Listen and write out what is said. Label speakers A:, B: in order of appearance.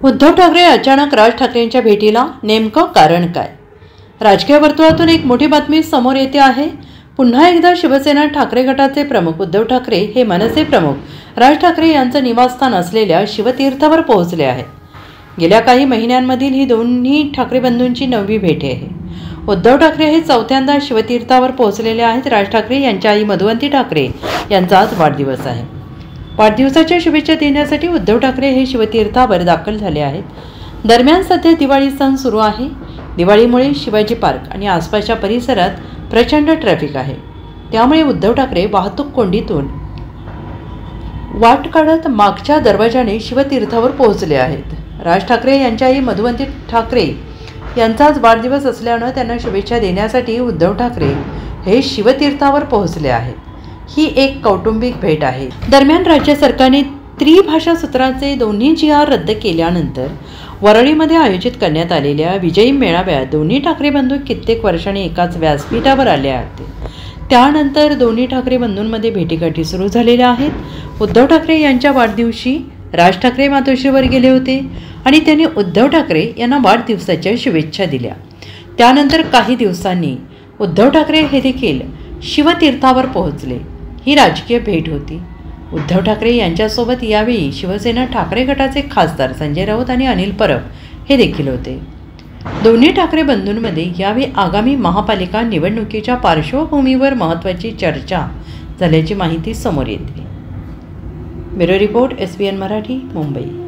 A: उद्धव ठाकरे अचानक राज ठाकरेंच्या भेटीला नेमकं कारण काय? राजकीय वर्तुळातून एक मोठी बातमी समोर येते आहे। पुन्हा एकदा शिवसेना ठाकरे गटाचे प्रमुख उद्धव ठाकरे हे मनसे प्रमुख राज ठाकरे यांचं निवासस्थान असलेल्या शिवतीर्थावर पोहोचले आहेत। गेल्या काही महिन्यांमधील ही दोन्ही ठाकरे बंधूंची नववी भेट आहे। उद्धव ठाकरे हे चौथ्यांदा शिवतीर्थावर पोहोचलेले आहेत। राज ठाकरे यांच्या आई मधुवंती ठाकरे यांचा आज वाढदिवस आहे। वाढदिवसाच्या शुभेच्छा देण्यासाठी उद्धव ठाकरे हे शिवतीर्थावर दाखल झाले आहेत। दरम्यान सध्या दिवाळी सण सुरू आहे। दिवाळीमुळे शिवाजी पार्क आणि आसपासच्या परिसरात प्रचंड ट्रॅफिक आहे। त्यामुळे उद्धव ठाकरे वाहतूक कोंडीतून वाट काढत मागच्या दरवाजाने शिवतीर्थावर पोहोचले आहेत। राज ठाकरे यांच्या आई मधुवंती ठाकरे यांचा आज वाढदिवस असल्याने त्यांना शुभेच्छा देण्यासाठी उद्धव ठाकरे हे शिवतीर्थावर पोहोचले आहेत। ही एक कौटुंबिक भेट आहे। दरम्यान राज्य सरकारने त्रिभाषा सूत्राचे दोन्ही GR रद्द केल्यानंतर वरळीमध्ये आयोजित करण्यात आलेल्या विजयी मेळाव्यात दोन्ही ठाकरे बंधू कित्येक वर्षांनी एकाच व्यासपीठावर आले आहेत। त्यानंतर दोन्ही ठाकरे बंधूंमध्ये भेटीगाठी सुरू झालेल्या आहेत। उद्धव ठाकरे यांच्या वाढदिवशी राज ठाकरे मातोश्रीवर गेले होते आणि त्यांनी उद्धव ठाकरे यांना वाढदिवसाच्या शुभेच्छा दिल्या। त्यानंतर काही दिवसांनी उद्धव ठाकरे हे देखील शिवतीर्थावर पोहोचले। ही राजकीय भेट होती। उद्धव ठाकरे यांच्यासोबत यावेळी शिवसेना ठाकरे गटाचे खासदार संजय राऊत आणि अनिल परब हे देखील होते। दोन्ही ठाकरे बंधूंमध्ये यावेळी आगामी महापालिका निवडणुकीच्या पार्श्वभूमीवर महत्त्वाची चर्चा झाल्याची माहिती समोर येते। Bureau report SBN Marathi, Mumbai.